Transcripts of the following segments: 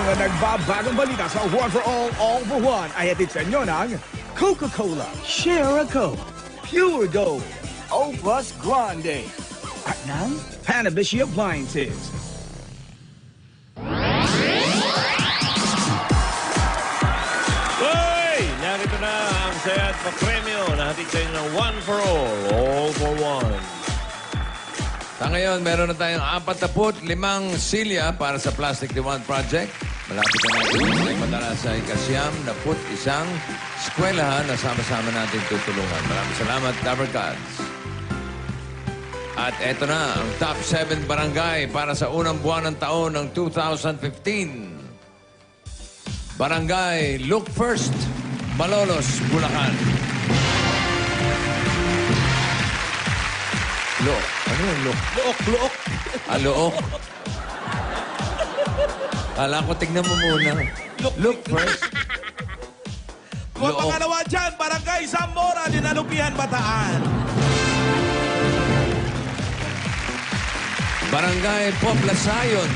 mga nagbabagong balita sa One for All for One ay hatid sa inyo ng Coca-Cola, Share a Coke, Pure Gold, Opus Grande, at ng Hanabishi Appliances. Hoy! Narito na ang saya at papremyo na hatid sa inyo ng One for All for One. Sa ngayon, meron na tayong 45 silya para sa Plastic Demand Project. Malapit na natin ay madala sa ikasyam na isang eskwelahan na sama-sama natin tutulungan. Maraming salamat, Dabber Gods. At eto na ang top 7 barangay para sa unang buwan ng taon ng 2015. Barangay Look First, Malolos, Bulacan. Look. Ano yung look? Luok! Ah, look. Kala ko, tignan mo muna. Look first. Kung pangalawa dyan, Barangay Zamora, Dinalupihan, Bataan. Barangay Poblacion.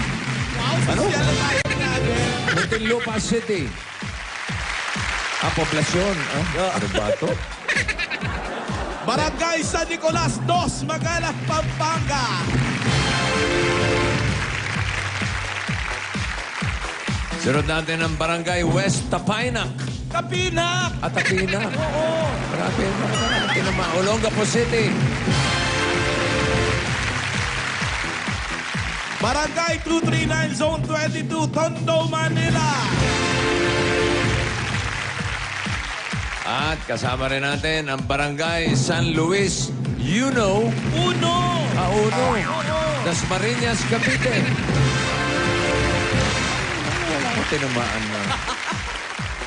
Ano? Social na tayo natin. Muntinlupa City. Ah, Poblacion. Ah, ano ba ito? Barangay San Nicolas 2, Magalang, Pampanga. Sunod natin ang Barangay West Tapaynak. Kapinak. At Tapina. Oo. Marami natin naman. Olongapo City. Barangay 239, Zone 22, Tondo, Manila. At kasama rin natin ang Barangay San Luis, Uno. Uno. Uno. Dasmariñas, Cavite. Wala ko tinamaan na.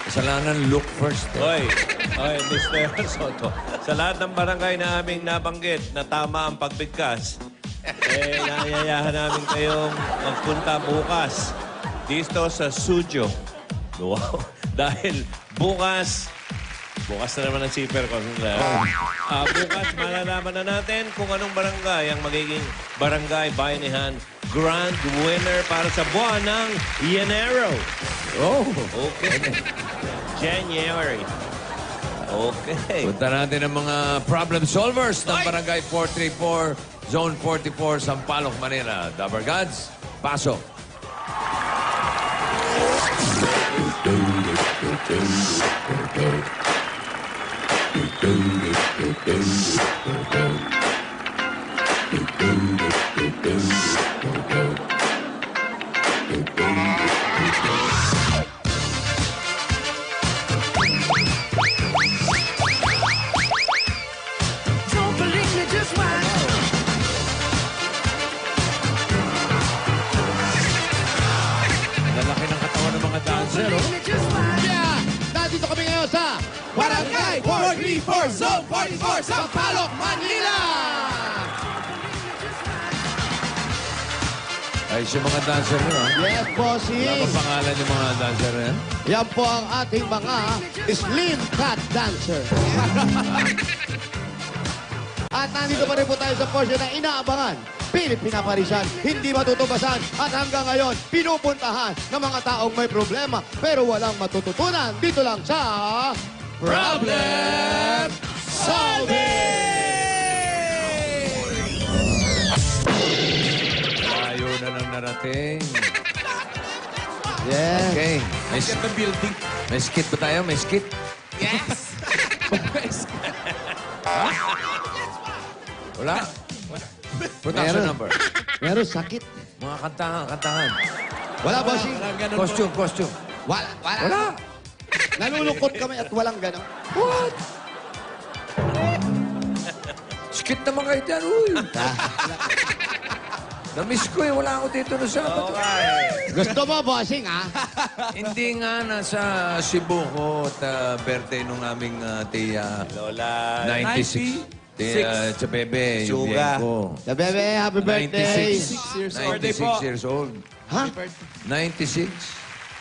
Kasalanan, look first. Hoy, Mr. Soto. Sa lahat ng barangay na aming nabanggit na tama ang pagbigkas, nayayahan namin kayong magpunta bukas dito sa studio. Wow. Dahil bukas na naman ang zipper ko. Bukas malalaman na natin kung anong barangay ang magiging barangay bayanihan grand winner para sa buwan ng Enero. Oh. Okay. January. Okay. Punta natin ang mga problem solvers ng Barangay 434, Zone 44, Sampaloc, Manila. Dabber Gods, pasok. Don't believe me, just watch. Lalaki ng katawan ng mga dancer, oh. Believe me, just watch. Yeah! Nandito kami ngayon sa Barangay 434, Zone 44, Sampaloc, Manila. Ay, si mga dancer nyo, ha? Yes, Wala ba bossing! pangalan yung mga dancer na yan? Yan po ang ating mga Slim Cat Dancer. At nandito pa rin po tayo sa portion na inaabangan, pinaparisan, hindi matutubasan, at hanggang ngayon, pinupuntahan ng mga taong may problema pero walang matututunan. Dito lang sa Problem Solving! Layo na nang narating. Yes. Okay. Get the building. May skit ba tayo? May skit? Yes. Wala? Production number. Meron sakit. Mga kantahan. Wala, bossing. Costume. Wala. Nalulungkot kami at walang gano'n. What? Skit naman kayo dyan, uy. Na-miss ko eh. Wala ako dito na sa Gusto mo, bossing, ha? Hindi nga nasa Cebu ko at birthday nung aming tiya. Lola. 96. Tiya Chabebe, yung Suga. biyen ko. The bebe, happy birthday. 96 years old. Ha? 96.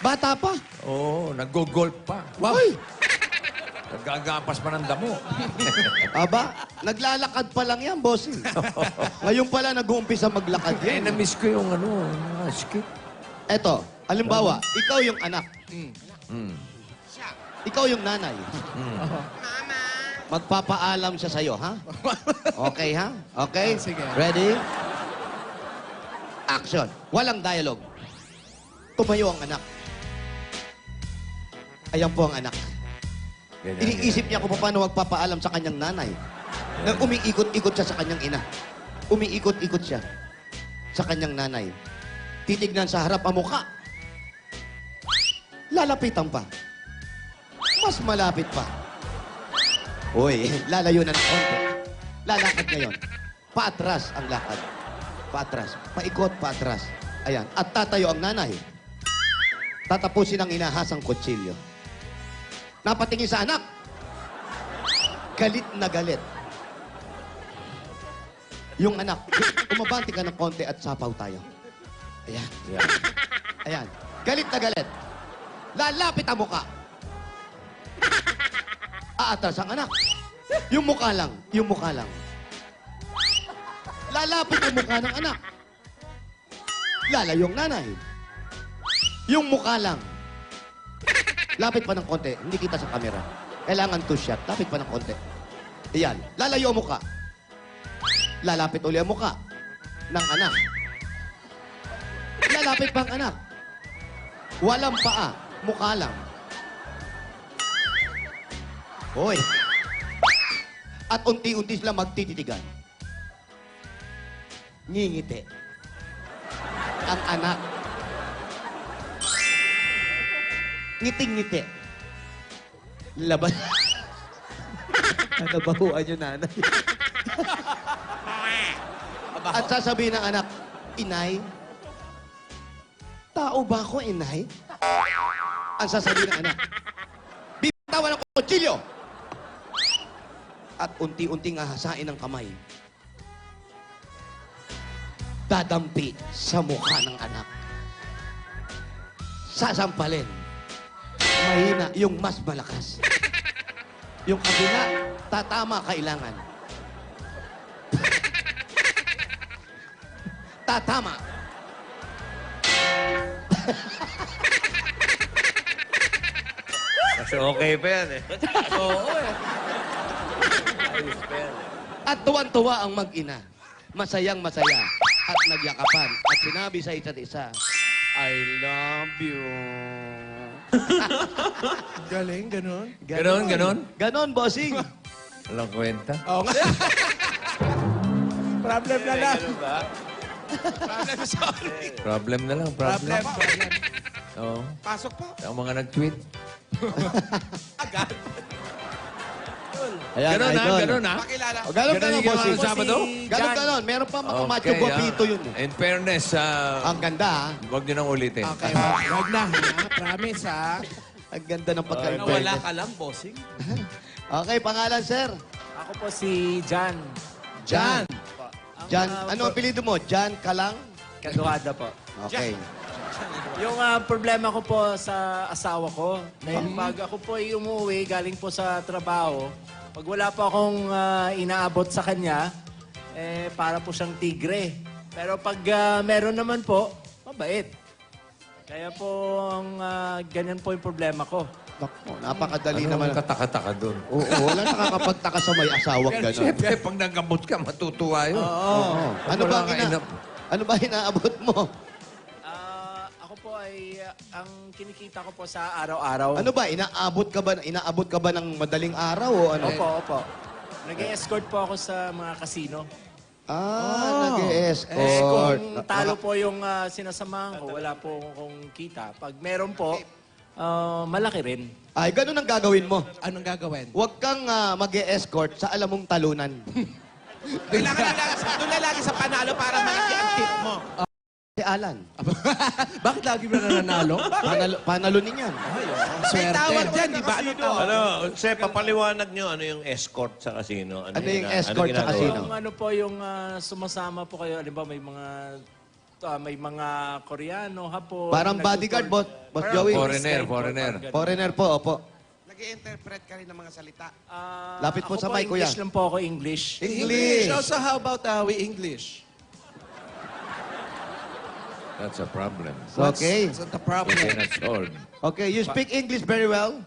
Bata pa? Oo, nag-golf pa. Uy! Nagagapas pa ng damo. Aba, naglalakad pa lang yan, bossing. Ngayon pala nag-uumpisa maglakad Eh, yan. na-miss ko yung ano, skit. Eto, Halimbawa, ikaw yung anak. Mm. Ikaw yung nanay. Magpapaalam siya sa'yo, ha? Okay, ha? Okay? Sige. Ready? Action. Walang dialogue. Tumayo ang anak. Ayan po ang anak. Ganyan, Iniisip niya kung paano magpapaalam sa kanyang nanay. Na umiikot-ikot siya sa kanyang ina. Umiikot-ikot siya sa kanyang nanay. Titignan sa harap ang mukha. Lalapitan pa. Mas malapit pa. Uy, lalayo na ng konti. Lalakad ngayon. Paatras ang lakad. Paatras. Paikot, paatras. Ayan. At tatayo ang nanay. Tatapusin ang inahasang kutsilyo. Napatingin sa anak. Galit na galit. Yung anak, umabanti ka ng konti at sapaw tayo. Ayan. Yan. Ayan. Galit na galit. Lalapit ang muka. Aatras ang anak. Yung mukha lang. Yung mukha lang. Lalapit ang mukha ng anak. Lalayong nanay. Yung mukha lang. Lapit pa ng konti. Hindi kita sa camera. Kailangan two shot. Lapit pa ng konti. Ayan. Lalayo ang mukha. Lalapit uli ang mukha ng anak. Lalapit pa ang anak. Walang paa. Mukha lang. Hoy. At unti-unti sila magtititigan. Ngingiti. Ang anak. Ngiting-ngiti. Laban. Nabahuan yung nanay. At sasabihin ng anak, Inay, tao ba ako, Inay? Ang sasabihin ng anak, bitawan ng kutsilyo! At unti-unting hahasain ng kamay. Dadampi sa mukha ng anak. Sasampalin. Mahina, yung mas malakas. Yung kabila, tatama kailangan. Tatama. Kasi okay pa yan eh. Oo eh. Ayos pa yan eh. At tuwan-tuwa ang mag-ina. Masayang masaya. At nagyakapan. At sinabi sa isa't isa, I love you. Galing, ganun. Ganon, ganon. Ganon, bossing. Walang kwenta. Oo nga. Problem na lang. Ganun ba? Problem, sorry. Problem na lang, problem. Problem. Oo. Pasok po. Ang mga nag-tweet. Agad. Ayan, Ganon ha, idol. ganon ha. Pakilala. O, ganon, Ganon ganon, yung ginawa bossing. ng Sabado? Ganon, ganon. Meron pa mga macho guapito yun. Eh. In fairness, Ang ganda, ha? huwag nyo nang ulitin. Okay, wag na. Ha? Promise, ha? Ang ganda ng pagkain. Nawala ka lang, bossing. Okay, pangalan, sir? Ako po si Jan Jan. Jan, Ang, ano ang apelido mo? Jan Kalang? Kaduada po. Okay. Yung problema ko po sa asawa ko, pag ako po ay umuwi galing po sa trabaho, pag wala po akong inaabot sa kanya, para po siyang tigre. Pero pag meron naman po, mabait. Kaya po, ganyan po yung problema ko. Naku, napakadali Ano naman. naman kataka-taka doon? Oo, wala nakakapagtaka sa may asawang gano'n. Siyempre, pag nagkamot ka, matutuwa yun. Oo. Ano Wala ba ka ano ba inaabot mo? Ako po ay, ang kinikita ko po sa araw-araw. Ano ba inaabot ka ba ng madaling araw o ano? Opo. Nag-escort po ako sa mga casino. Nag-escort. Kung talo po yung sinasamahan ko, wala po akong kita. Pag meron po, malaki rin. Ay, ganun ang gagawin mo. Anong gagawin? Huwag kang mag-escort sa alam mong talunan. Kailangan na lang, doon na lagi sa panalo para malaki ang tip mo. Si Alan. Bakit lagi mo na nananalo? Panalunin yan. May tawag dyan, di ba? Ano tawag? Ano, Jose, papaliwanag nyo ano yung escort sa casino. Ano yung escort sa ginagawa? casino? Yung ano po, yung sumasama po kayo, alam ba, may mga Koreano, Hapon. Parang bodyguard, Boss Joey. Foreigner. Foreigner po, opo. Nag-i-interpret ka rin ng mga salita. Lapit po sa mic, kuya. English lang po ako, English. English. Also, how about we English? That's a problem. Okay. What's the We problem? cannot solve. Okay, you speak English very well.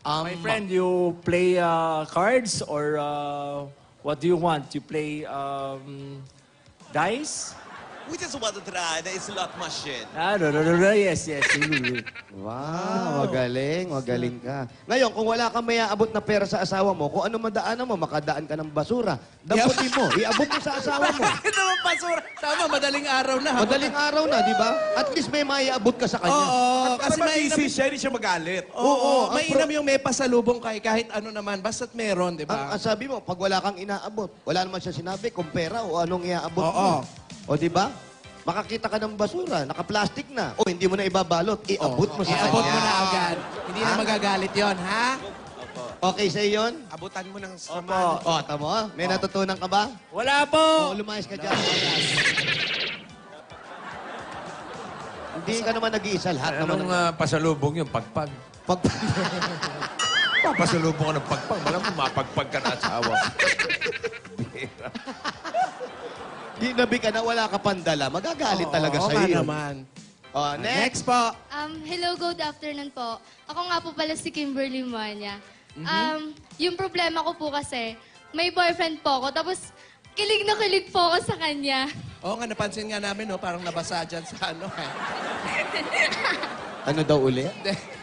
My friend, you play cards or what do you want? You play dice? We just want to try the slot machine. No. Yes. Wow, magaling ka. Ngayon, kung wala kang may aabot na pera sa asawa mo, kung ano madaanan mo, makadaan ka ng basura. Damputin mo, iabot mo sa asawa mo. Ito naman basura. Tama, madaling araw na. Madaling araw na, di ba? At least may maiabot ka sa kanya. Oo, kasi Kasi mainam, mag-isip siya, hindi siya magalit. oo, ang mainam yung may pasalubong kahit ano naman. Basta't meron, di ba? Ang sabi mo, pag wala kang inaabot, wala naman siya sinabi kung pera o anong iaabot Oo. mo. O di ba? Makakita ka ng basura, naka-plastic na. O hindi mo na ibabalot, iabot mo sa Iabot kanya. mo na agad. Hindi na magagalit yon, ha? Okay sa yun? Abutan mo ng Opo. sama. O, tamo, may natutunan ka ba? Wala O, po! lumayas ka dyan. Hindi ka naman nag-iisa, lahat naman. Anong pasalubong yung pagpag? Pag... Papasalubong ka ng pagpag. Malamang mapagpag ka na asawa. Ginabi ka na, wala ka pandala, magagalit talaga Oo, sa iyo. naman. O, next. Next po. Hello, good afternoon po. Ako nga po pala si Kimberly Moanya. Yung problema ko po kasi, may boyfriend po ako, tapos kilig na kilig po ako sa kanya. Oo nga, napansin nga namin, no, parang nabasa dyan sa ano. Ano daw uli?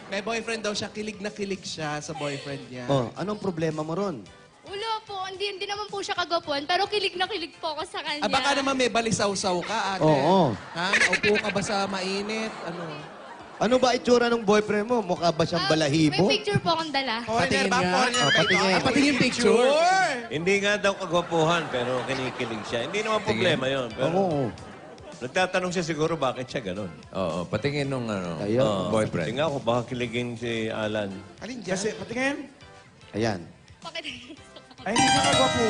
May boyfriend daw siya, kilig na kilig siya sa boyfriend niya. Oh, anong problema mo ron? Wala po, hindi naman po siya kagapuan, pero kilig na kilig po ako sa kanya. Ah, baka naman may balisaw-saw ka, ate. Oo. Ha? Upo ka ba sa mainit? Ano? Ano ba itsura ng boyfriend mo? Mukha ba siyang balahibo? May picture po akong dala. Patingin nga. Oh, patingin. Ah, patingin picture. Hindi nga daw kagwapuhan, pero kinikilig siya. Hindi naman problema yon. Pero Oo. nagtatanong siya siguro bakit siya ganun. Oo, patingin nung Ayun. boyfriend. Tingnan ko, baka kiligin si Alan. Alin dyan? Kasi, patingin. Ayan. Bakit? Ay, hindi ka kagwapo.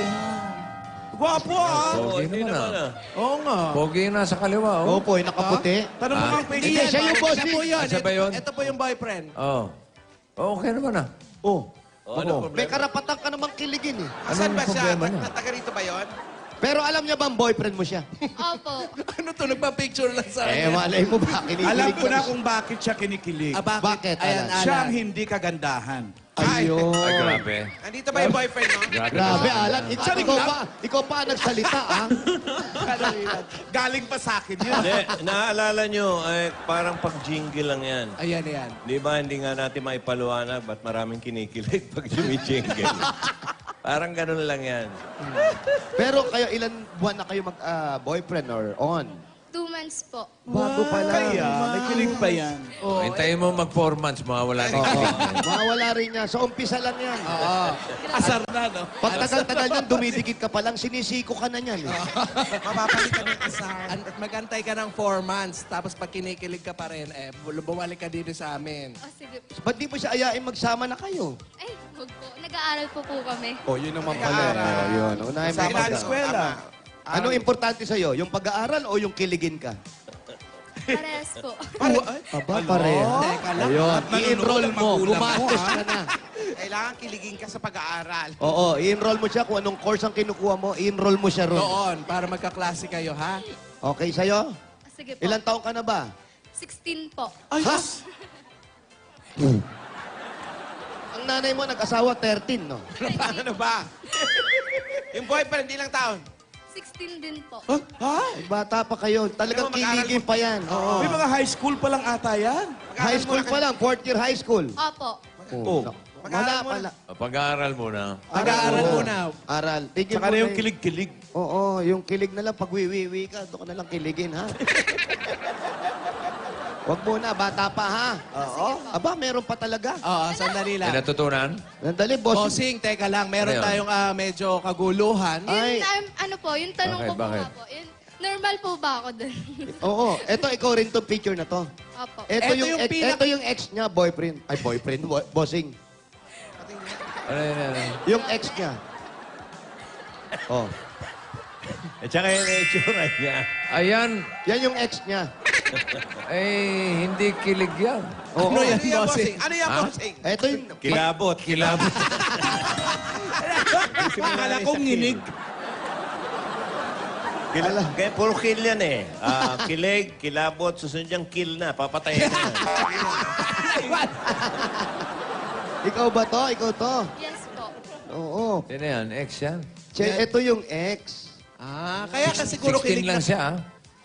Gwapo ah! Pogi Hindi naman naman ah. Oo nga. Pogi yung nasa kaliwa, oh. Opo, yung nakaputi. Tanong mo ang Hindi, picture. siya yung boss. Siya po yun. Siya ba yun? Ito po yung boyfriend. Oh. Okay naman ah. Oh. Oh, ano May problema? karapatan ka namang kiligin eh. Asan Anong ba siya? problema niya? Taga rito ba yun? Pero alam niya ba ang boyfriend mo siya? Opo. Ano to? Nagpa-picture lang sa Eh, akin. malay mo ba? Kinikilig Alam ko na ka kung bakit siya kinikilig. Ah, Bakit, Ayan, Alan? Siya ang hindi kagandahan. Ayun. Ay, grabe. Andito ba yung boyfriend mo? Grabe, Alan. Ikaw pa ang nagsalita, ah. Galing pa sa akin yun. Hindi, naaalala nyo, parang pag-jingle lang yan. Ayan, ayan. Di ba, hindi nga natin maipaluwanag ba't maraming kinikilig pag jumijingle. Parang ganun lang yan. Pero kayo, ilan buwan na kayo mag-boyfriend or on? 2 months po. Bago pa lang. Kaya, may kilig pa yan. Hintayin mo mag 4 months, mawawala na yung Oo. kilig niya. Mawala rin yan. Sa umpisa lang yan. Asar na, no? Pag tagal-tagal yan, dumidikit ka pa lang, sinisiko ka na niyan. Eh. Mapapalit ka ng asar. Magantay ka ng 4 months. Tapos pag kinikilig ka pa rin, bumalik ka dito sa amin. O sige. Ba't di mo siya ayain magsama na kayo? Ay, wag po. Nag-aaral po kasi. Oh, yun naman pala. Oh, yun. Unahin mo Sa mag- eskwela. Anong importante sa'yo? Yung pag-aaral o yung kiligin ka? Parehas po. Aba, pareha. Teka lang. Ayun, i-enroll mo. magulang mo, Gumastos ha? ka na. Kailangan kiligin ka sa pag-aaral. Oo, i-enroll mo siya. Kung anong course ang kinukuha mo, i-enroll mo siya ron. Doon, para magkaklase kayo, ha? Okay sa'yo? Sige po. Ilang taong ka na ba? 16 po. Ha? Ang nanay mo nag-asawa 13, no? Ano ba? Yung boyfriend, ilang taon? 16 din po. Ay, bata pa kayo. Talagang Ano, mag-aaral kiligin pa yan. Oo. May mga high school pa lang ata yan. High school pa lang, 4th year high school. Opo. Oh. Wala pala. Pag-aaral muna. Mag-aaral Oo. muna. Aral. Tigil Saka mo na yung na kilig-kilig. Oo, yung kilig na lang. Pag wiwi ka, doon ka na lang kiligin, ha? Huwag muna, bata pa, ha? Oo. Aba, meron pa talaga. Oo, sandali May lang. natutunan? Nandali, boss. Bossing, teka lang. Meron Ano yun? tayong medyo kaguluhan. Ay. Yun, ano po, yung tanong Bakit, ko po bakit? nga po. Yun, normal po ba ako dun? Oo. Eto, ikaw rin tong picture na to. Opo. Ito, Eto yung, yung ex, pinak- eto yung ex niya, boyfriend. Ay, boyfriend, bossing. Ano yun, ano? Yung ex niya. Oh. At saka yung itsura niya. Ayan, Yan yung ex niya. eh, hindi kilig yan. Oo. Ano yan, Ano bossing? Ano yan, Ha? bossing? Ito yung... Kilabot. Kilabot. Akala ko nginig. Kaya puro kill yan eh. Kilig, kilabot, susunod yung kill na. Papatayin na. Ikaw ba to? Ikaw to? Yes po. Oo. Sino yan? Ex yan? Ito yung ex. Kaya ka siguro 16 kilig lang na. siya, ah.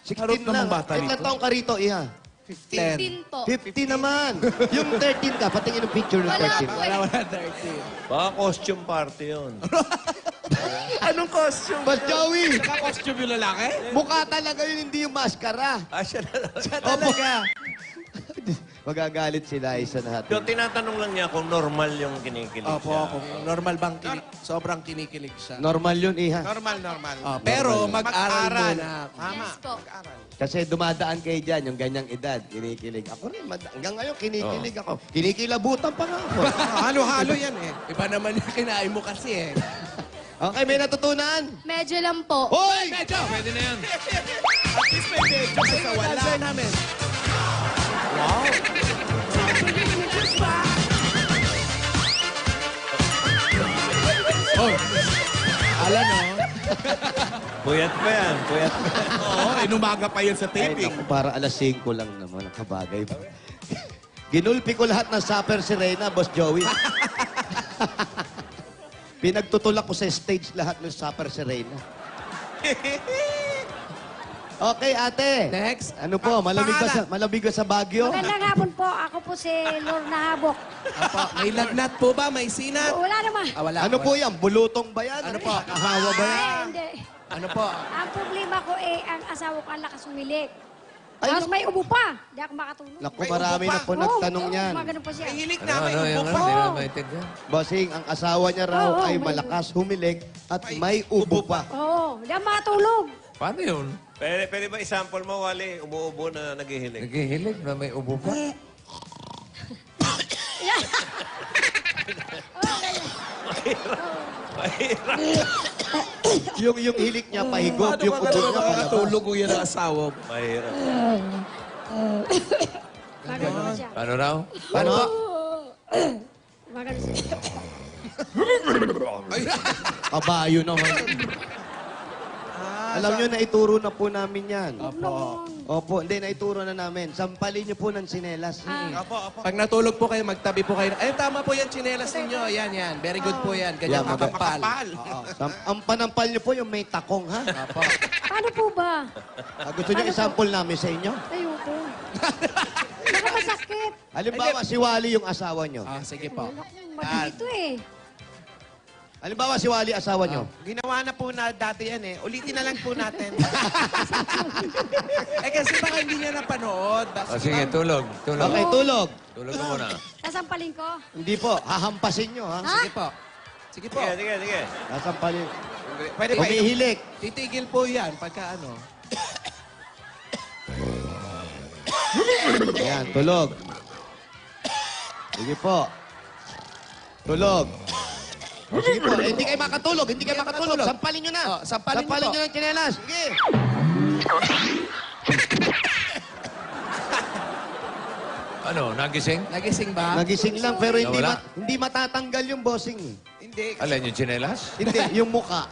16 lang. Ilang taong ka rito, Iha? 15 po. 50 naman. Yung 13 ka, patingin ng picture ng Wala 13. po. Wala 13. Baka costume party yun. Anong costume? But Joey, Naka-costume yung lalaki? mukha talaga yun, hindi yung maskara. Siya na lang. Siya talaga. Magagalit si Liza na So, tinatanong lang niya kung normal yung kinikilig Opo, siya. kung normal bang sobrang kinikilig siya. Normal yun, Iha. Normal. Pero mag-aral muna. Yes po. Kasi dumadaan kayo dyan, yung ganyang edad, kinikilig. Ako rin, hanggang ngayon, kinikilig ako. Kinikilabutan pa nga ako. Halo-halo yan eh. Iba naman yung kinain mo kasi eh. Okay, may natutunan? Medyo lang po. Hoy! Medyo! Pwede na yan. Sa wala. Answer namin. Wow! Oh, alam no? Puyat pa yan. Puyat pa yan. Oo, inumaga pa yun sa Ay, taping. naku, para alas 5 lang naman, ang kabagay ba? Ginulpi ko lahat ng Supper Sirena, Boss Joey. Pinagtutulak ko sa stage lahat ng Supper Sirena. Okay, ate. Next. Ano po, malamig ba sa Baguio? Magandang hapon po. Ako po si Lorna Habok. Apo, may lagnat po ba? May sinat? Wala naman. Wala. Ano po yan? Bulutong ba yan? Ano po? Kahawa ba yan? Hindi. Ano po? Ang problema ko ang asawa ko ang lakas umilik. Ay, Tapos may ubo pa. Hindi ako makatulog. Naku, marami na po nagtanong yan. Mga ganun po siya. Hilik Ano, namin ano, yung yung buko. ano, hindi na maintindihan. Bossing, ang asawa niya raw Oo, ay may malakas humilig at may ubo pa. Oo, hindi ako makatulog. Paano yun? Pwede ba i-sample mo, Wally? Umuubo na naghihilig. Naghihilig na may ubo pa? Mahirap. Yung hilik niya pahigop, yung ubo niya palabas. Makatulog ko yan ang asawa ko. Mahirap. Mga ganun po siya. Paano raw? Paano? Mga ganun siya. Kabayo naman. Alam nyo, naituro na po namin yan. Opo, hindi, naituro na namin. Sampalin nyo po ng sinelas. Pag natulog po kayo, magtabi po kayo. Ay, tama po yan, chinelas ninyo. Yan. Very good po yan. Ganyan Yan, makapal. Ang panampal nyo po yung may takong, ha? Apo. Paano po ba? Gusto nyo i-sample namin sa inyo? Ayoko. Baka masakit. Halimbawa, si Wally yung asawa nyo. Sige po. Madito eh. Halimbawa, si Wally asawa nyo. Ginawa na po na dati yan eh. Ulitin na lang po natin. Kasi baka hindi niya napanood. O sige, tulog. Tulog. Okay, tulog. Tulog mo muna. Sasampalin ko. Hindi po, hahampasin nyo, ha? Sige po. Sige po. Sige. Sasampalin. Pwede pa ito. Umihilik. Titigil po yan pagka ano. Ayan, tulog. Sige po. Tulog. O, sige po, hindi kayo makatulog, hindi kayo makatulog. Sampalin nyo na. Sampalin niyo po. nyo ng tsinelas. Sige. Ano, nagising? Nagising ba? Nagising lang, pero hindi Nawala? hindi matatanggal yung bossing. Hindi. Alin yung chinelas? Hindi, yung muka.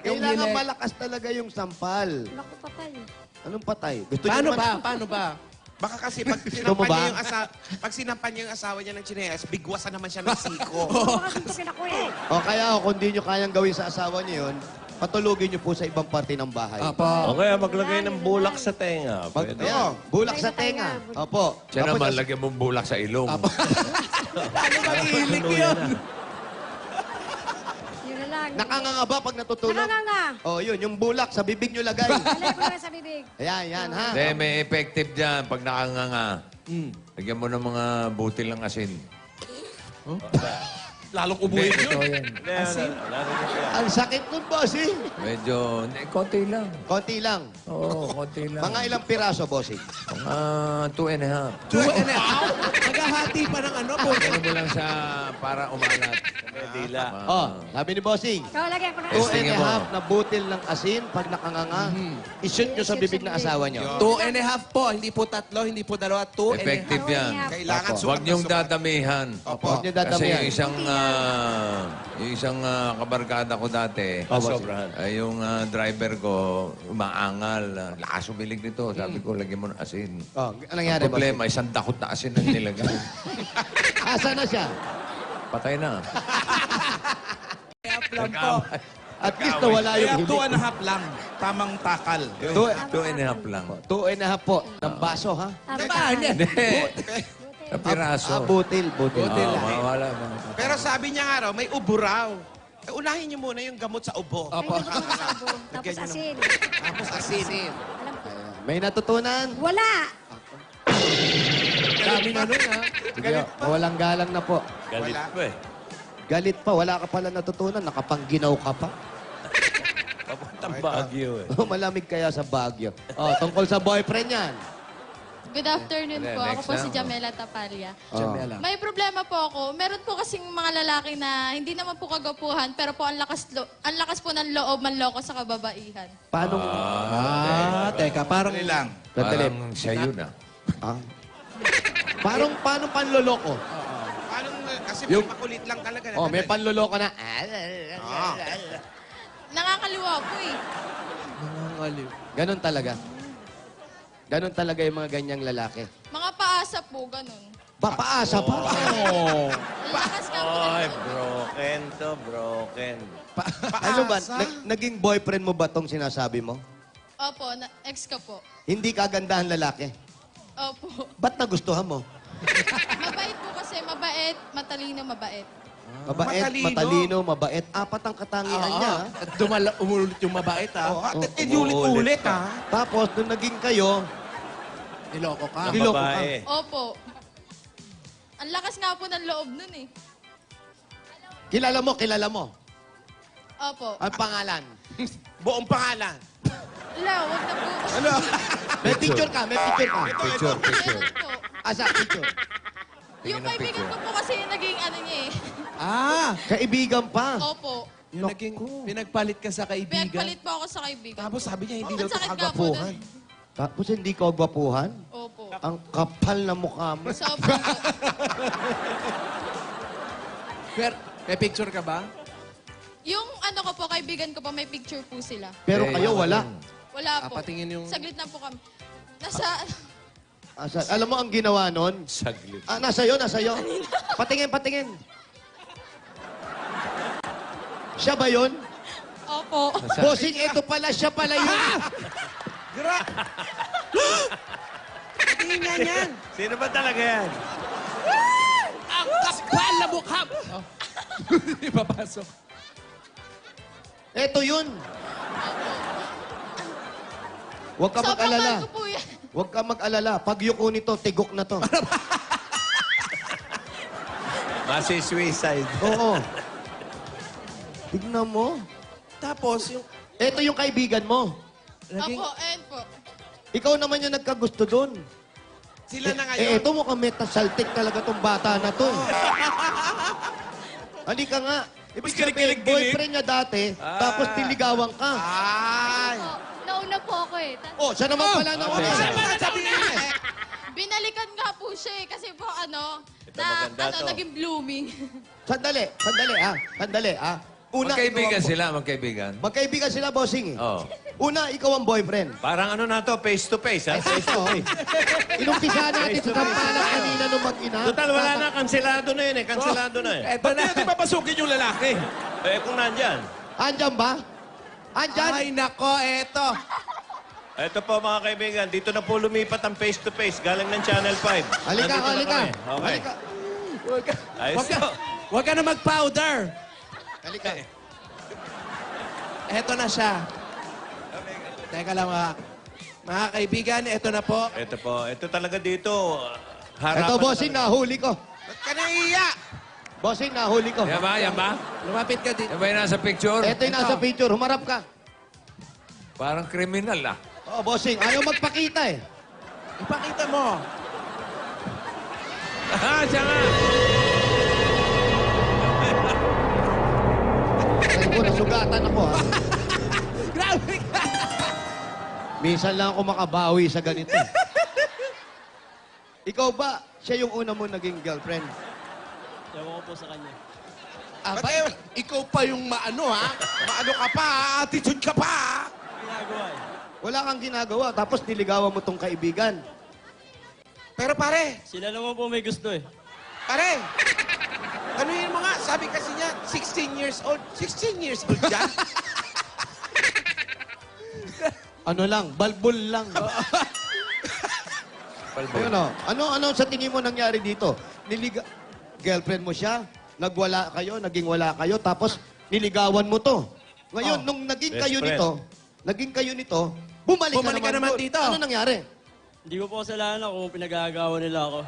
Yung Kailangan hilik. malakas talaga yung sampal. Naku, patay. Anong patay? Gusto Paano nyo naman- ba? Paano ba? Baka kasi pag mo sinampan ba? niya yung pag sinampan niya yung asawa niya ng chinelas, bigwasan naman siya ng siko. Baka suntukin ako eh. O kaya kung di nyo kayang gawin sa asawa nyo yun, patulugin nyo po sa ibang parte ng bahay. Apo. O kaya maglagay ng bulak sa tenga. Pag, Pwede. ayan, bulak sa Sa tenga. tenga. Opo. Siya Tapos, naman, lagyan mong bulak sa ilong. Ano ba hilik yun? Yun na lang. nakanganga ba pag natutulog? Nakanganga. O yun, yung bulak sa bibig nyo lagay. Alay ko na sa bibig. Ayan, yan ha. Hindi, may effective dyan pag nakanganga. Lagyan mo ng mga butil ng asin. Lalong ubuhin yun. Ito yan. Wala rin siya. Ang sakit nun, bossing. Medyo, hindi, konti lang. Konti lang. Oo, konti lang. Mga ilang piraso, bossing? Mga 2.5. Maghahati pa ng ano po. Ano mo lang sa para umalat. Dila. Oh, sabi ni Bossing, Ikaw, lagyan ko na. 2.5 na butil ng asin pag nakanganga, i-shoot nyo sa bibig ng asawa nyo. 2.5 po, hindi po 3, hindi po 2, 2.5. Effective yan. Kailangan Opo. Huwag sukat na niyong sukat. dadamihan. Opo. Huwag nyo Kasi dadamihan. yung isang kabarkada ko dati, Sobrahan. ay yung driver ko, umaangal. Lakas umilig nito. Sabi ko, lagyan mo ng asin. Oh, anong nangyari, Ang problema, isang dakot na asin ang nilagay. Asa na siya? Patay na. Lang po. At least nawala Kaya yung huli. 2.5 lang. Tamang takal. 2.5 lang. 2.5 po ng baso, ha? Hindi. Sa piraso. Butil. Mawala. Pero sabi niya nga raw, may ubo raw. Eh, unahin niyo muna yung gamot sa ubo. Ay, hindi ko sabon. Tapos asin. Tapos asin. Alam ko. May natutunan? Wala. Dami na nun, ha? Sige, walang galang na po. Galit Wala. ko eh. Galit pa, wala ka pala natutunan. Nakapangginaw ka pa. Papuntang Baguio eh. Malamig kaya sa Baguio. Oh, tungkol sa boyfriend yan. Good afternoon Hindi, po. Ako next po na. si Jamela Tapalia. Oh. May problema po ako. Meron po kasing mga lalaki na hindi naman po kagapuhan, pero po ang lakas po ng loob manloko sa kababaihan. Paano? Teka, parang... lang. Sandali. Parang siya yun ah. Ah. Paano panloloko? Paano, kasi Yung- makulit lang talaga. Oh, may panloloko na. Nakakaliwa po eh. Ganon talaga. Ganon talaga yung mga ganyang lalaki. Mga paasa po, ganun. Papaasa pa. Ang lakas nga po ng Ay, loob. broken to, broken. Ano ba? Naging boyfriend mo ba tong sinasabi mo? Opo, ex ka po. Hindi kagandahan lalaki. Opo. Ba't nagustuhan mo? Mabait po kasi, mabait, matalino, mabait. Mabait, matalino, mabait. Apat ang katangian niya. ha? At umulit yung mabait, ha? Oh, at inulit-ulit, ha? Tapos, nung naging kayo, Niloko ka. Ang Niloko ka. babae. Opo. Ang lakas nga po ng loob nun eh. kilala mo. Opo. Ang pangalan. Buong pangalan. Wala, wag na po. Ano? May picture ka. Picture. Meron po. Asa, picture. Yung kaibigan ko po kasi yung naging ano niya eh. Ah! Kaibigan pa. Opo. Yung naging pinagpalit ka sa kaibigan. Pinagpalit po ako sa kaibigan. Tapos sabi niya, hindi Ang daw ito sakit nga po kagapuhan. dun. Tapos hindi ka gwapuhan? Opo. Ang kapal na mukha mo. Sobrang po. Pero, may picture ka ba? Yung ano ko po, kaibigan ko po, may picture po sila. Pero kayo wala. Wala po. patingin yung- Saglit na po kami. Nasa... Asa, alam mo ang ginawa nun? Saglit. Ah, nasa iyo. Patingin. Siya ba yun? Opo. Bossing, ito pala, siya pala yun. Tingin nga yan. Sino ba talaga yan? Ang kapal na mukha! Oh. Hindi papasok. Ito yun. Huwag ka Sobrang mag-alala. mahal ko po yan. Huwag ka mag-alala. Pag yuko nito, tigok na to. Masi-suicide. Oo. Tignan mo. Tapos, yung... Ito yung kaibigan mo. Opo, and po. Ikaw naman yung nagkagusto doon. Sila na Eh, ngayon. ito mukhang metasaltik talaga tong bata na to. Halika nga. Ibig sabihin, boyfriend niya dati, tapos tiligawan ka. Ay! Opo. Nauna po ako eh. Oh, siya naman pala na okay. Sabihin niya. Binalikan nga po siya eh. Kasi po ano, Ito, maganda to. naging blooming. Sandali, ha. Una, Magkaibigan ikaw ang- sila, magkaibigan. Magkaibigan sila, bossing. Oo. Una, ikaw ang boyfriend. Parang ano na to, face to face, ha? Face to face. Inumpisa natin sa tampalan kanina nung mag-ina. Total, wala na. Kanselado na yun eh. Kanselado na eh. Eto na. Hindi papasukin yung lalaki. Eh, kung nandyan. Andyan ba? Andyan? Ay, nako, eto. Ito po mga kaibigan, dito na po lumipat ang face to face galing ng Channel 5. Halika, Nandito na halika. kami. Okay. Halika. Ayos Wag ka, to. wag ka na mag-powder. Halika. Eto na siya. Teka lang, mga kaibigan, eto na po. Ito po. Ito talaga dito. Harapan Ito, bossing, na. nahuli ko. Ba't ka naiiya? Bossing, nahuli ko. Yan ba? Yan ba? Lumapit ka dito. Yan ba yung nasa picture? Ito yung nasa picture. Humarap ka. Parang kriminal ah. Oh, bossing, ayaw magpakita eh. Ipakita mo. Ah, siya nga! Ako, nasugatan ako, ha? Grabe ka! Minsan lang ako makabawi sa ganito. Ikaw ba, siya yung una mo naging girlfriend? Ewan ko po sa kanya. Aba, ikaw pa yung maano, ha? Maano ka pa, attitude ka pa! Ginagawa eh. Wala kang ginagawa, tapos niligawan mo tong kaibigan. Pero pare, Sila naman po may gusto eh. pare, anuhin mo nga, sabi kasi niya, 16 years old. 16 years old yan? Ano lang, balbol lang. Ayun, o. Ano sa tingin mo nangyari dito? Girlfriend mo siya, nagwala kayo, naging wala kayo, tapos niligawan mo to. Ngayon, nung naging Best kayo friend. nito, bumalik Bumalik ka naman doon. dito. Ano nangyari? Hindi ko po kasalanan kung pinagagawa nila ako.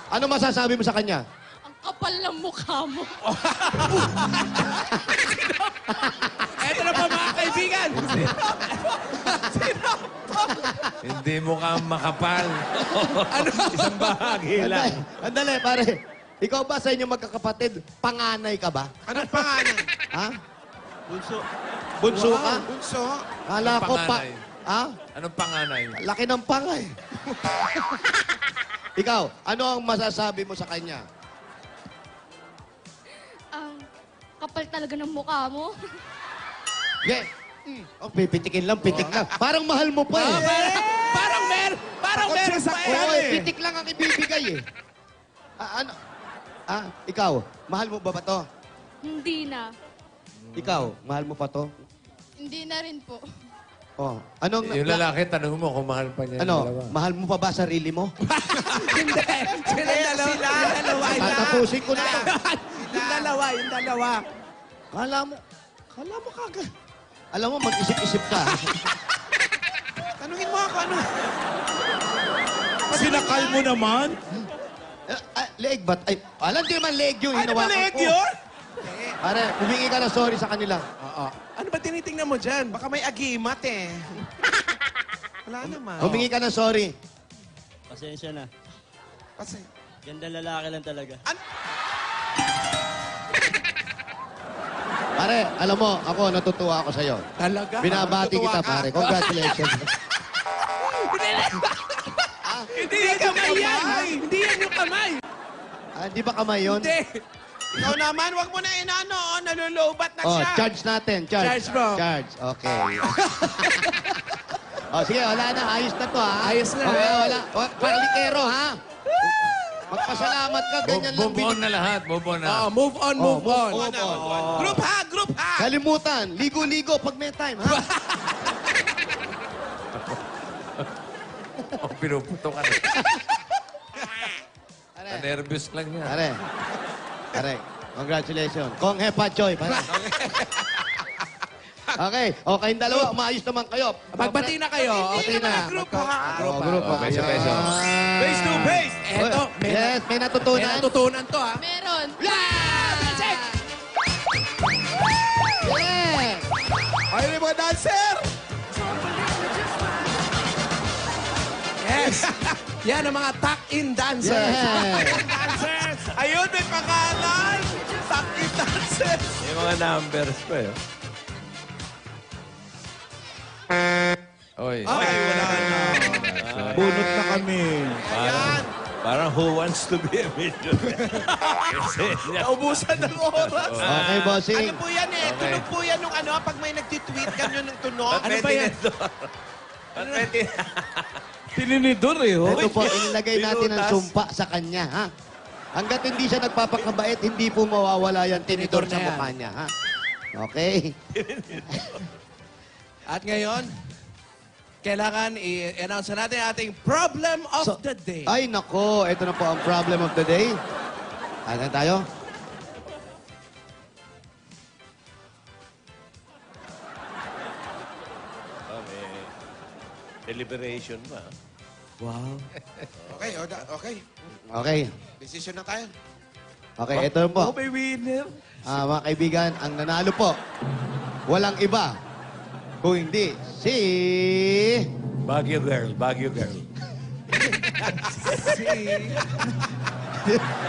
Ano masasabi mo sa kanya? Ang kapal ng mukha mo. Eto na po mga kaibigan. Hindi mo ka makapal. Isang bahagi lang. Andali, pare. Ikaw ba sa inyo magkakapatid, panganay ka ba? Anong pangalan? Ha? Bunso. Bunso ka? Bunso. Kala ko pa... Panganay. Ha? Anong panganay? Laki ng pangay. Ikaw, ano ang masasabi mo sa kanya? Kapal talaga ng mukha mo. Yeah. Oh, pipitikin lang, pitik lang. Parang mahal mo pa eh. Parang meron pa Oo, eh. pitik lang ang ibibigay eh. Ano? Ikaw, mahal mo ba to? Hindi na. Ikaw, mahal mo pa to? Hindi na rin po. Oh, anong... Yung lalaki, tanong mo kung mahal pa niya yung dalawa. mahal mo pa ba sarili mo? Hindi. Sila dalawa. Tatapusin ko na. Yung dalawa. Kala mo kagad. Alam mo, mag-isip-isip ka. Tanungin mo ako, ano? Sinakal mo naman? Leeg ba't? Ay, alam di naman leeg yun. Ano ba hinawakan leeg ko. yun? Pare, humingi ka na sorry sa kanila. Oo. Ano ba tinitingnan mo dyan? Baka may agimat eh. Wala naman. Humingi ka na sorry. Pasensya na. Kasi, Ganda lalaki lang talaga. Pare, alam mo, ako natutuwa ako sa'yo. talaga? Binabati Natutuwa kita, ka? pare. Congratulations. Hindi yan kamay yan! Hindi yan yung kamay! Di ba kamay yun? Hindi! Ikaw naman, wag mo na inano. Nalulubat na Oh, siya. charge natin. Charge. Charge mo. Charge. Okay. Sige, wala na. Ayos na to, ha? Ayos na. Okay, wala. Palikero, ha? Magpasalamat ka. Ganyan lang. Move on na lahat. Move on na. Move on, move on. move on. Group ha, group ha! Kalimutan. Ligo-ligo pag may time, ha? Oh, pinuputo ka na. Nervous lang yan. Pare. Pare. Congratulations. Kong Hepa Choy, pare. Okay. O, kayong dalawa. Umayos naman kayo. Magbati na kayo. Bati na. Group ha. Group, group. Oh, beso-beso. Face to face. Eto, Yes, may may natutunan. natutunan to ha. Meron. Yeah! Ayun yung mga dancer. Yes! Yan ang mga tuck-in dancers. Yeah. Dancers. Ayun, may pangalan. Tuck-in dancers. May mga numbers pa eh. Oy. Ay, wala na. Bunot na kami. Parang who wants to be a millionaire? Kasi Naubusan ng oras. Okay, bossing. Ano po yan eh? Okay. Tunog po yan nung ano, pag may nagtitweet ganyan ng tunog. Ano ba yan? Pwede. Tininidor eh, oh. Ito po, inilagay natin ang Pinutas. sumpa sa kanya, ha? Hanggat hindi siya nagpapakabait, hindi po mawawala yan tinidor Tinidor sa na yan. mukha niya, ha? Okay? At ngayon, kailangan i-announce na natin ating problem of the day. Ay, nako. Ito na po ang problem of the day. Ano tayo? Deliberation ba? Okay, okay. Okay. Decision na tayo. Okay, ito na po. May winner. Mga kaibigan, ang nanalo po, walang iba kung hindi si... Baguio girl, Baguio girl.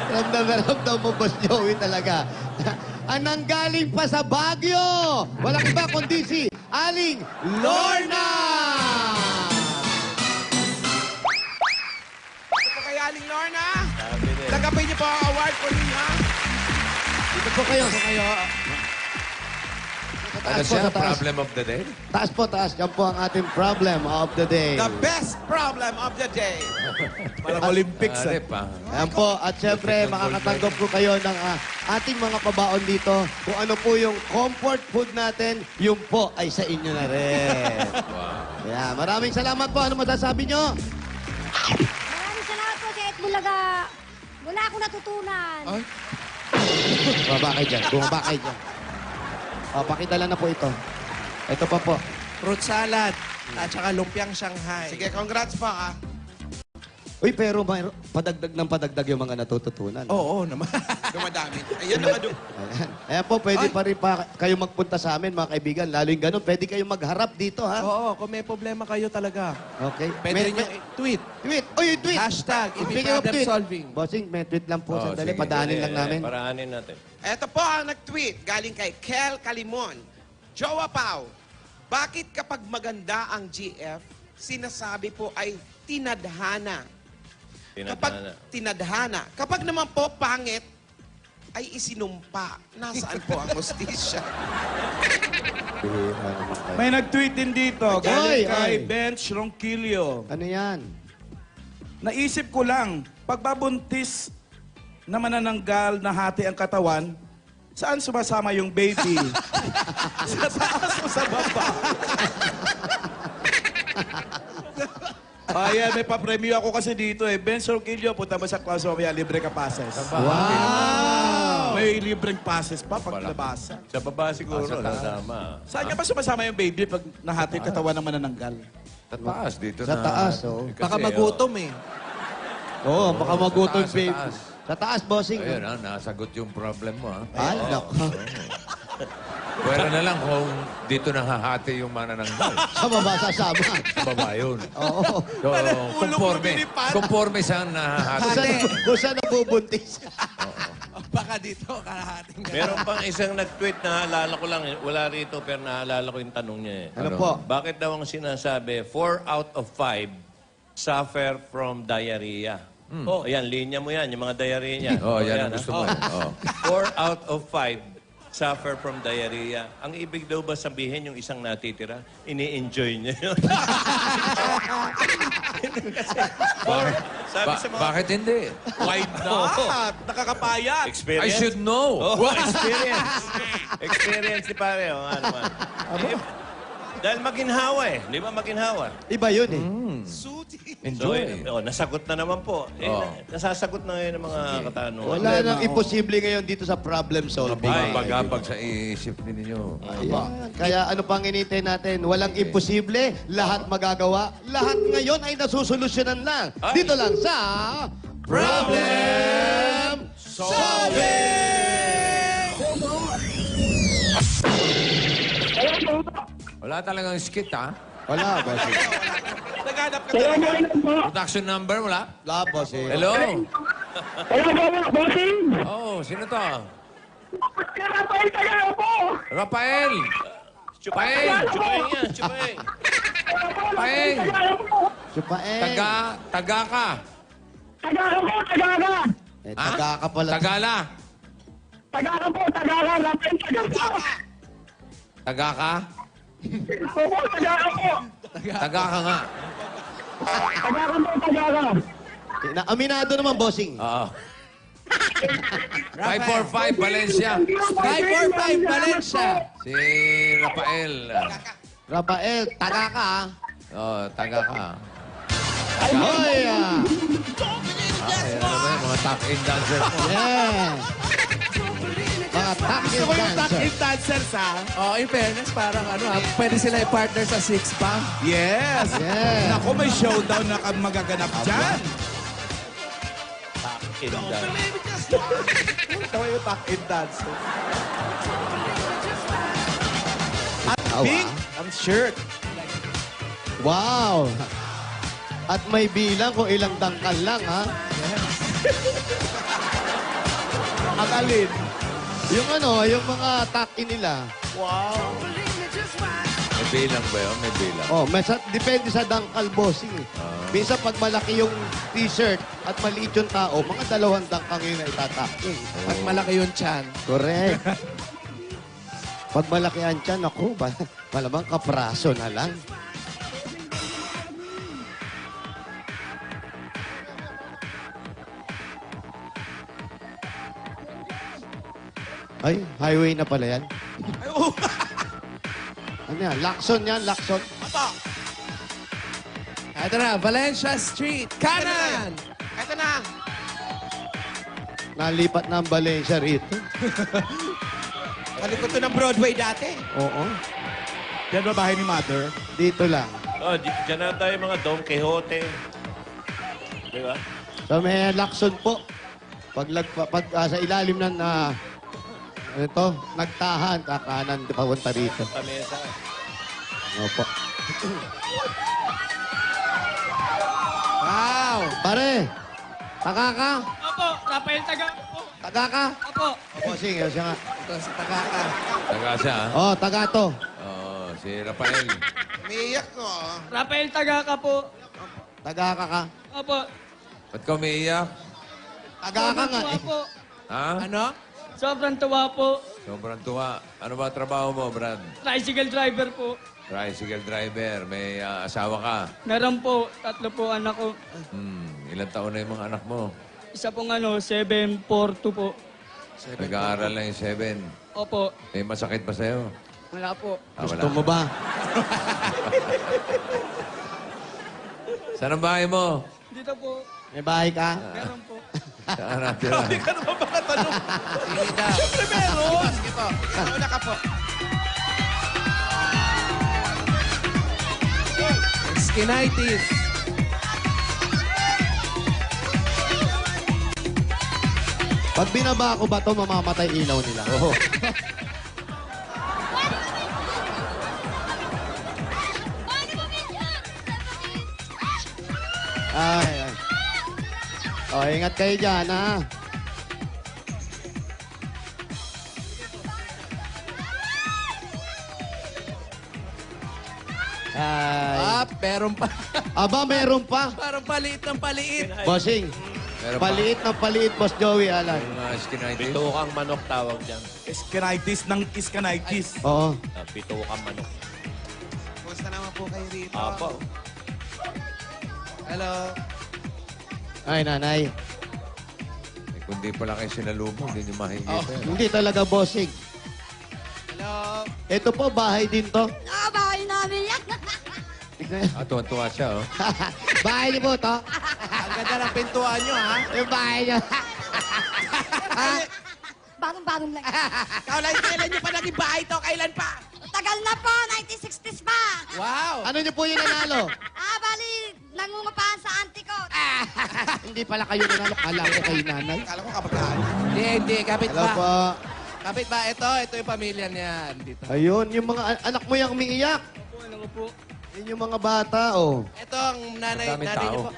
Ramdam na ramdam mo, Boss Joey talaga. Ang nanggaling pa sa Baguio. Walang iba kundi si Aling Lorna! Ito po kay Aling Lorna. Sabi niya. Tagapin niyo po ang award ko ninyo. Dito po kayo. Ano Taas po, siya? sa taas. Problem of the day? Taas po, taas. Yan po ang ating problem of the day. The best problem of the day. Parang Olympics. Ano pa? Ayan po. At syempre, makakatanggap po kayo ng ating mga pabaon dito. Kung ano po yung comfort food natin, yun po ay sa inyo na rin. Wow. Yeah, maraming salamat po. Ano masasabi nyo? Maraming salamat po sa Bulaga. Wala akong natutunan. Bumaba kayo dyan. Bumaba kayo dyan. O, pakidala na po ito. Ito pa po. Fruit salad at saka lumpiang Shanghai. Sige, congrats po ah. Uy, pero padagdag ng padagdag yung mga natututunan. Oo naman. Dumadami. Ayun naman. Ayan. Ayan po, pwede pa rin pa kayo magpunta sa amin, mga kaibigan. Lalo yung ganun, pwede kayo magharap dito, ha? Oo, kung may problema kayo talaga. Okay. Pwede rin yung tweet. Tweet! Uy, yung tweet! Hashtag, Speaking of problem tweet. solving. Bossing, may tweet lang po. Sandali, sige. padaanin lang namin. Paraanin natin. Ito po ang nag-tweet galing kay Kel Kalimon. Jowa Pau, bakit kapag maganda ang GF, sinasabi po ay tinadhana? Tinadhana. Kapag naman po pangit, ay isinumpa. Nasaan po ang hostisya? May nag-tweet din dito. Oy, Galing kay oy. Bench Ronquillo. Ano yan? Naisip ko lang, pagbabuntis na manananggal na hati ang katawan, saan sumasama yung baby? Sa taas o sa baba? Ayan, may papremyo ako kasi dito eh. Ben Sorquillo, punta mo sa class mamaya, libre ka passes. Wow! May libreng passes pa pag nabasa. Sa baba siguro, nasama. Saan nga ba sumasama yung baby pag nahati yung katawan ng manananggal? Sa taas dito Sa na. taas, oh. Kasi, Baka magutom eh. Oo, baka magutom, Sa taas, sa baby. taas. Sa taas, bossing. Ayun, nasagot yung problem mo, ha? Ay, nako. Pwera na lang kung dito nahahati yung manananggal. Sa baba, sasama. Sa baba yun. Oo. So, conforme sa nahahati. Kung saan nabubuntis. Baka dito, kalahating Meron pang isang nag-tweet na naalala ko lang, wala rito pero naalala ko yung tanong niya eh. Ano po? Bakit daw ang sinasabi, 4 out of 5 suffer from diarrhea? Oh, ayan, linya mo yan, yung mga diarrhea niya. Oh, yan ang ha? gusto mo. Oh. 4 out of 5 suffer from diarrhea. Ang ibig daw ba sabihin yung isang natitira, ini-enjoy niya yun? Sabi sa mga... Bakit hindi? Why not? Nakakapayat. Experience? I should know. Oh, experience. Experience ni pare. O, nga naman. Dahil maginhawa eh. Di ba maginhawa? Iba yun eh. Suti. Enjoy. So, nasagot na naman po. Oh. Nasasagot na ngayon ng mga katanungan. Wala nang imposible ngayon dito sa problem solving. Bagabag sa iisip ninyo. Ayan. Kaya ano pang inintay natin? Walang imposible, lahat magagawa, lahat ngayon ay nasusolusyonan lang. Ay. Dito lang sa Problem Wala talagang skit, ha? Wala, bossing. Naghanap ka talaga. Production number, wala? Wala, bossing. Hello? Hello, bossing! Oh, sino to? Rafael Tagalo po! Rafael! Chupaeng! Chupaeng yan! Chupaeng! Paeng! Chupaeng. Taga ka. Tagalo po, Tagala! Eh, taga ka pala. Tagala. Tagala po, Tagala! Rafael Tagala! Taga ka? Opo, Tagala po! Taga ka nga. Tagala po, Tagala! Aminado naman, bossing. Oo. 545 Valencia. 545 Valencia. Si Rafael. Rafael, taga ka, ha? Oh, taga ka. Hoy, Ayan na naman yung mga top-in dancer mo. Yeah. Mga Gusto ko yung dancer. top-in dancers, ha? Oh, in fairness, parang ano ha, pwede sila i-partner sa Six Pack. Yes. Yeah. Naku, may showdown na magaganap dyan. Kindan. Ito yung top-in dancers. At Awa. pink ang shirt. Wow. At may bilang kung ilang dangkal lang, ha? Ang alin? Yung yung mga taki nila. May bilang ba yun? May bilang. Oh, depende sa dangkal, bossing. Minsan pag malaki yung t-shirt at maliit yung tao, mga 2 dangkal yun na itataki. Pag malaki yung chan. Correct. Pag malaki ang tiyan, ako, malamang kapraso na lang. Ay, highway na pala yan. Ay, oh. Ano yan? Lacson yan, Lacson. Apa. Ito na, Valencia Street. Kanan! Ito na. Nalipat na ang Valencia rito. Kalikot to ng Broadway dati. Oo. Yan ba bahay ni Mother? Dito lang. Oh, dyan na tayo mga Don Quixote. Di ba? Sa may Lacson po. Sa ilalim ng nagtahan, kakanan, papunta rito. Pamesa. Opo. Wow! Pare, taga ka? Opo, Rafael Taga po. Taga ka? Opo. Opo, sige, siya nga. Ito sa Tagaka. Taga siya, ha? Oh, taga to. Oo, si Rafael. Umiiyak ko. Rafael Taga po. Taga ka. Opo. Ba't ka umiiyak? Taga ka nga Tuwa eh. po. Ha? Ano? Sobrang tuwa po. Sobrang tuwa. Ano ba trabaho mo, Brad? Tricycle driver po. Tricycle driver. May asawa ka. Meron po, 3 po anak ko. Ilang taon na yung mga anak mo? Isa pong 7, 4, 2 po. Nag-aaral lang yung 7. Opo. May masakit ba sa'yo? Wala po. Gusto mo ba? Saan ang bahay mo? Dito po. May bahay ka? Meron po. Saan natin lang? Hindi ka naman makatanong. Hindi daw. Siyempre meron. Sige po. Una ka po. Skinitis. Pag binaba ko ba to, mamamatay ilaw nila. Oo. Ay. Oh, ingat kayo dyan, ha? Ay. Meron pa. Aba, meron pa. Parang paliit ng paliit. Bossing, Meron pa. paliit na paliit, Boss Joey, Alan. Yung skinitis? Pitukang manok tawag dyan. Iskanitis ng iskanitis. Oo. Pitukang manok. Kumusta naman po kayo rito? Apo. Hello. Ay, nanay. Eh, kung di pala kayo sinalubong, hindi nyo mahingit. Hindi talaga, Bossing. Hello. Ito po, bahay din to. Ah, bahay namin yan. Tignan. Tuwan-tuwa siya, oh. Bahay niyo po to. Ang ganda ng pintuan nyo, ha? Yung bahay niyo. Bagong-bagong lang. Kailan nyo pa naging bahay to? Kailan pa? Tagal na po, 1960s pa. Wow! Ano niyo po yung nanalo? Bali, nangungupahan sa auntie ko. Hindi pala kayo nanalo. Kala ko kayo nanay. Kala ko kapag Hindi. Kapit Hello po. ba? Kapit ba? Ito yung pamilya niyan. Dito. Ayun, yung mga anak mo yung umiiyak. Po, ano ko po. Yun yung mga bata, oh. Ito ang nanay Madaming niyo tao. po.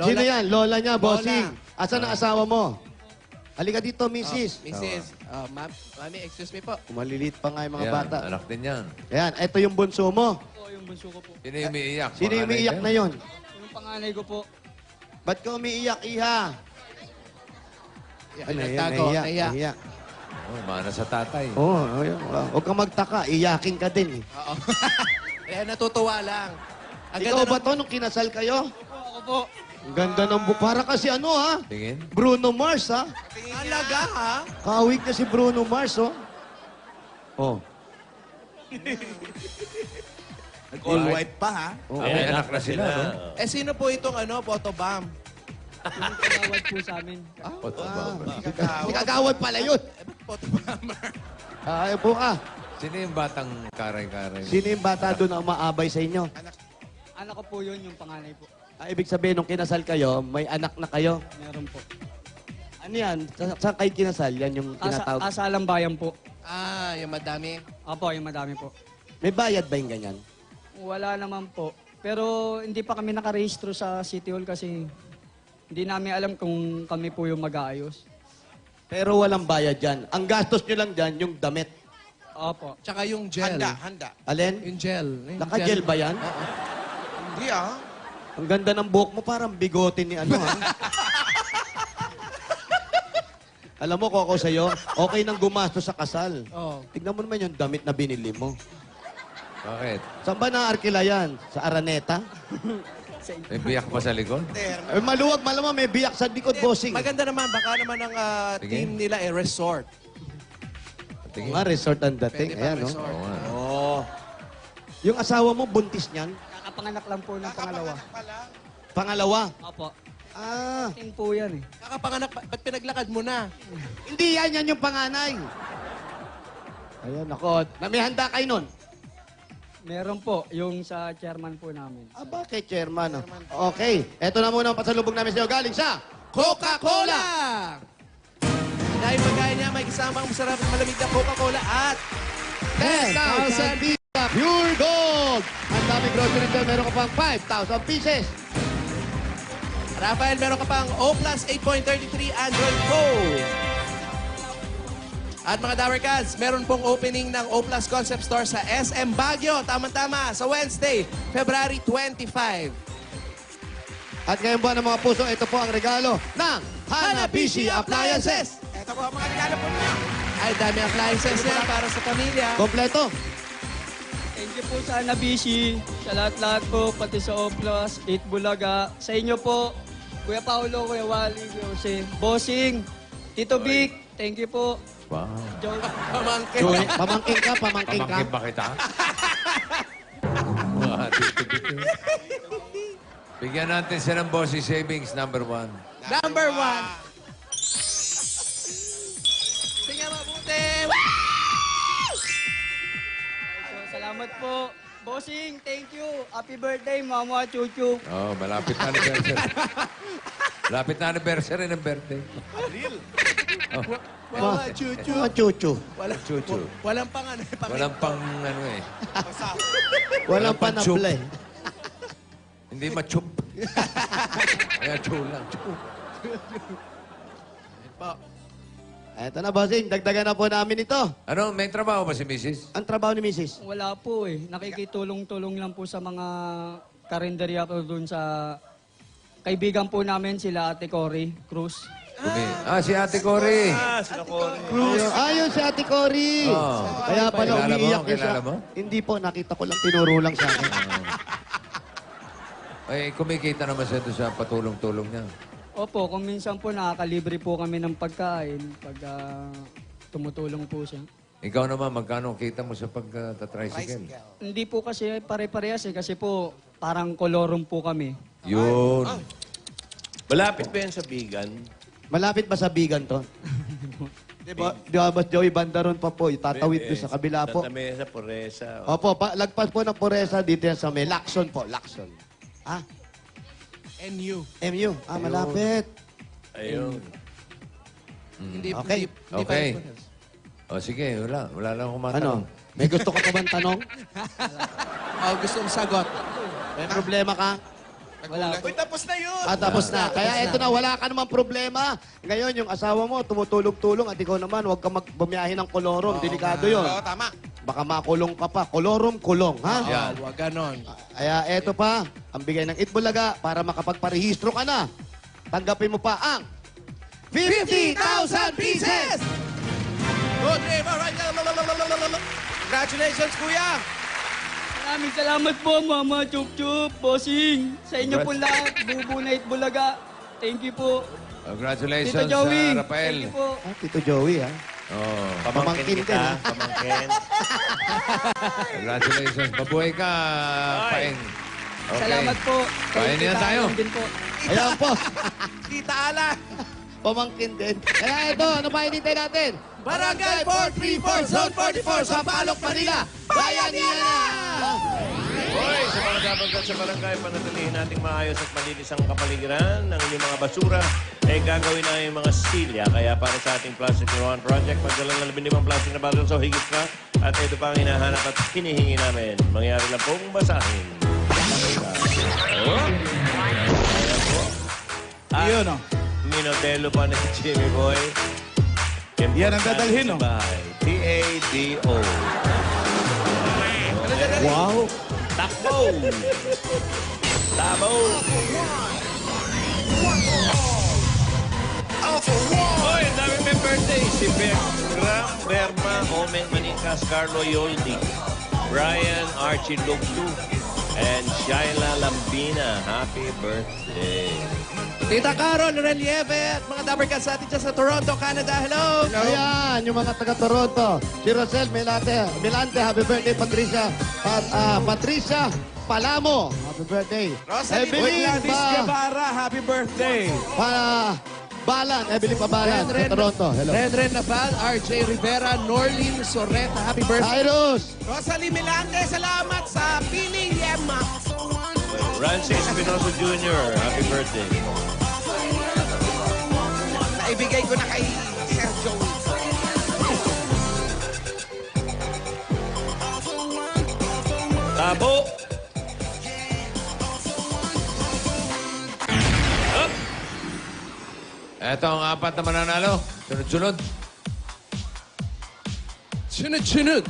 Sino yan? Lola niya, Lola. bossing. Asan ang asawa mo? Halika dito, misis. Mrs. Mami, excuse me po. Maliliit pa nga yung mga Yan, bata. anak din yan. Ayan, ito yung bunso mo. Po, yung bunso ko po. Sino yung umiiyak? Sino yung Panganay umiiyak ka? na yon? Yung panganay ko po. Ba't ka umiiyak, iha? Ay, Nagtago, nahiya. nahiya. Oh, mana sa tatay. Oo, huwag kang magtaka. Iyakin ka din. Eh. Oo. Kaya natutuwa lang. Ang Ikaw ganda ba ng- to nung kinasal kayo? Po, ako po. Ang ganda ng Para kasi ano, ha? Tingin? Bruno Mars, ha? Alaga, ha? Kawig na si Bruno Mars, oh. Oh. All white pa, ha? Oh. May anak na sila, no? Eh, sino po itong photobomb? Yung tinawag po sa amin. Si Kagawad pala yun. Photobomber. Ay, po ka. Sino yung batang karay-karay? Sino yung bata doon na umaabay sa inyo? Anak ko po yun, yung panganay po. Ibig sabihin, nung kinasal kayo, may anak na kayo. Meron po. Ano yan? Saan kayo kinasal? Yan yung tinatawag. Kasalang bayan po. Yung madami. Opo, yung madami po. May bayad ba yung ganyan? Wala naman po. Pero hindi pa kami nakarehistro sa City Hall kasi hindi namin alam kung kami po yung mag-aayos. Pero walang bayad dyan. Ang gastos nyo lang dyan, yung damit. Opo. Tsaka yung gel. Handa. Alin? Yung gel. Naka-gel ba yan? Hindi ah. Ang ganda ng buhok mo, parang bigote ni ano, ha? Alam mo, kung ako sa'yo, okay nang gumastos sa kasal. Oo. Tignan mo naman yung damit na binili mo. Bakit? Saan ba na-arkila yan? Sa Araneta? May biyak pa sa likod? Eh, maluwag, malamang may biyak sa likod, bossing. Maganda naman, baka naman ang Sige. team nila resort. Tingin. Nga, resort ang dating. Pwede ba Ayan, no? resort? Oo nga. Oh. Yung asawa mo, buntis niyan? Kakapanganak lang po ng pangalawa. Pangalawa? Opo. Ah, Ting po yan eh. Kakapanganak, ba't pinaglakad mo na? hindi yan. Yan yung panganay. Ayan, ako. May handa kayo nun? Meron po, yung sa chairman po namin. Bakit, chairman? Okay. Eto na muna ang pasalubog namin sa'yo. Galing sa Coca-Cola! Dahil pagkain niya, may kasamang masarap at malamig na Coca-Cola at 10,000 pieces of pure gold. Ang daming grocery store. Meron ka pang 5,000 pieces. Rafael, meron ka pang O Plus 8.33 Android phone. At mga Dawercats, meron pong opening ng O Plus Concept Store sa SM Baguio. Tama-tama, sa Wednesday, February 25. At ngayon buwan ng mga puso, ito po ang regalo ng Hanabishi Appliances. Ito po ang mga regalo po niyo. Ay, dami appliances niya para sa pamilya. Kompleto. Thank you po sa Hanabishi, sa lahat-lahat po, pati sa Oplas, 8 Bulaga. Sa inyo po, Kuya Paolo, Kuya Wally, Kuya Jose, Bossing, Tito Vic, thank you po. Wow. Joe. Pamangkin. Pamangking ka, pamangking ka. Pamangkin ba kita? Wow, tito. Bigyan natin siya ng Bossy Savings, number 1. Number 1. Tingnan mabuti. So, salamat po. Bossing, thank you. Happy birthday, Mama Chuchu. Oh, malapit na anniversary. Malapit na anniversary ng birthday. Wala, chuchu. Mga chuchu. Walang, Chuchu. walang pang ano. Walang pang ano eh. Walang panchup. panapla eh. Hindi machup. Kaya chulang. Eto na, bossing. Dagdagan na po namin ito. Ano, may trabaho ba si Mrs.? Ang trabaho ni Mrs. Wala po eh. Nakikitulong-tulong lang po sa mga karinderya po dun sa kaibigan po namin, sila Ate Cory Cruz. Si Ate Cory. Sila Cory. Ayun si Ate Cory. Oh. Kaya pala Kilala mo? umiiyak din siya. Kilala mo? Hindi po, nakita ko lang, tinuro lang sa akin. Ay, kumikita naman siya doon sa patulong-tulong niya. Opo, kung minsan po nakakalibre po kami ng pagkain pag tumutulong po siya. Ikaw naman, magkano kita mo sa pagka-tricycle? Hindi po kasi pare-parehas eh, kasi po parang kolorum po kami. Yun. Malapit ba yan sa Bigan? Malapit ba sa Bigan to? Di ba, Boss Joey, banda ron pa po. Tatawid ko sa kabila po. Sa Mesa, Poresa. Opo, lagpas po ng Poresa dito yan sa may Lacson po. Lacson. Ah, NU. MU. Ah, malapit. Ayun. Hindi, Okay. hindi Okay. pa- O sige, wala. Wala lang akong Ano? matanong. May gusto ka pa bang tanong? gusto kong sagot. May problema ka? Wala po. Uy, tapos na yun. Tapos na. Kaya eto na, wala ka namang problema. Ngayon, yung asawa mo, tumutulong-tulong at ikaw naman, huwag ka bumiyahe ng kolorom. Delikado yun. Oo, tama. Baka makulong ka pa. Kolorom, kulong, ha? Yan. Wag ganon. Kaya eto pa, ang bigay ng Itbulaga para makapagparehistro ka na. Tanggapin mo pa ang 50,000 pieces! Good name, alright. Congratulations, kuya. Maraming salamat po, Mama Chup Chup, Bossing. Sa inyo po lahat, Bubu na Itbulaga. Thank you po. Congratulations, Tito Joey, Rafael. thank you po. Ah, Tito Joey, ha? Oh, Pamangkin Pamangkin kita. din, ha? Pamangkin. congratulations. Mabuhay ka, Paeng. Okay. Salamat po. Kain na tayo. Din po. Ayan po, Tita Ala. pamangkin din. Kaya ito, ano pa hinintay natin? Barangay 434, Zone 44, sa Palok, Manila. Bayanihan na! Hoy, sa mga dapat sa barangay, panatilihin nating maayos at malinis ang kapaligiran ng inyong mga basura. Gagawin na yung mga silya. Kaya para sa ating Plastic One Project, magdala ng 15 plastic na bottles o higit pa. At ito pa ang hinahanap at hinihingi namin. Mangyari lang pong basahin. Oh. Yun, oh. Minotelo pa ni Jimmy Boy. Yan ang dadalhin, oh. T-A-D-O. Wow. Takbo! Tabo! Hoy, dami may birthday. Si Bertram Berma, Omen Manicas, Carlo Yoldi, Brian Archie Luglu, and Shaila Lambina. Happy birthday. Tita Carol Relieve at mga Dabber Cats natin dyan sa Toronto, Canada. Hello! Ayan, yung mga taga-Toronto. Si Rosel Milante, happy birthday, Patricia. Patricia Palamo, happy birthday. Rosalie Evelyn Gladys Guevara, happy birthday. Balan, Evelyn Pabalan, sa Toronto. Hello. Renren Nabal, RJ Rivera, Norlin Sorreta. Happy birthday. Cyrus, Rosalie Milante, salamat sa Piling Yema. Francis Espinosa Jr., happy birthday. Naibigay ko na kay Sir Joey. Tabo! Up! Eto ang apat na mananalo. Sunod-sunod. Sunod-sunod.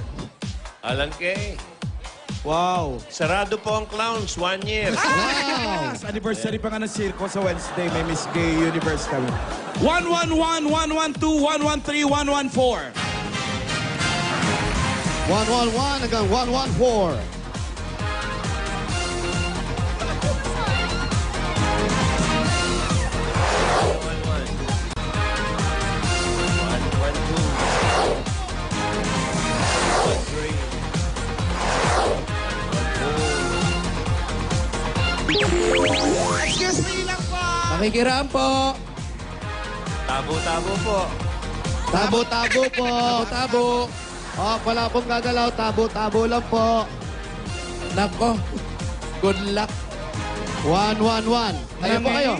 Alan Kay. Wow. Sarado po ang clowns, 1 year. Wow! Anniversary pa nga ng Circo sa Wednesday. May Miss Gay Universe kami. 111, 112, 113, 114. 111 hanggang 114. Excuse me lang po. Pakikiraan po. Tabo-tabo po. Tabo-tabo po. Tabo. Oh, wala pong gagalaw. Tabo-tabo lang po. Nako. Good luck. 111. Kayo po kayo.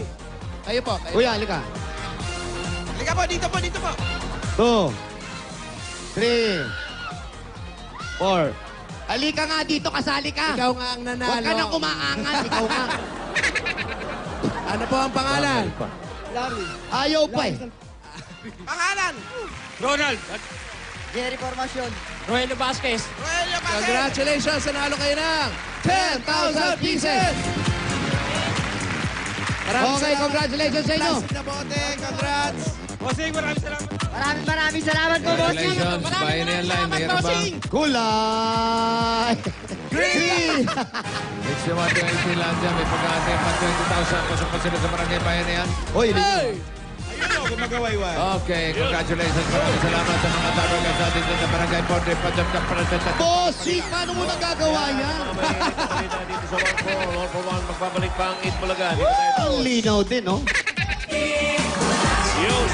Kayo po. Kayo. Kuya, halika. Halika po, dito po, dito po. 2, 3, 4. Halika nga dito, kasali ka. Ikaw nga ang nanalo. Huwag ka na kumaangat, ikaw nga. Ano po ang pangalan? Ayaw pa eh. Pangalan. Ronald! Jerry Formacion. Rogelio Vasquez. Rogelio Vasquez. Congratulations! Nanalo kayo ng 10,000 pieces! Okay, congratulations sa inyo. Plastic na bote. Congrats! Bossing, maraming salamat. Maraming salamat po, bossing. Congratulations. Pioneer Line. Mayroon ba? Kulay. Green. Next naman, 20 lang dyan. May pag-aantay pa 20,000. Pasok pa sila sa barangay bayan na yan. Hoy, Ayun o, gumagawayway. Okay, congratulations. Maraming salamat sa mga tabagan sa atin sa barangay Portre. bossing, paano mo nagagawa yan? Balita dito sa 1-4. Magbabalik pa ang 8 Bulaga. Dito tayo. Ang linaw din, no? Yun!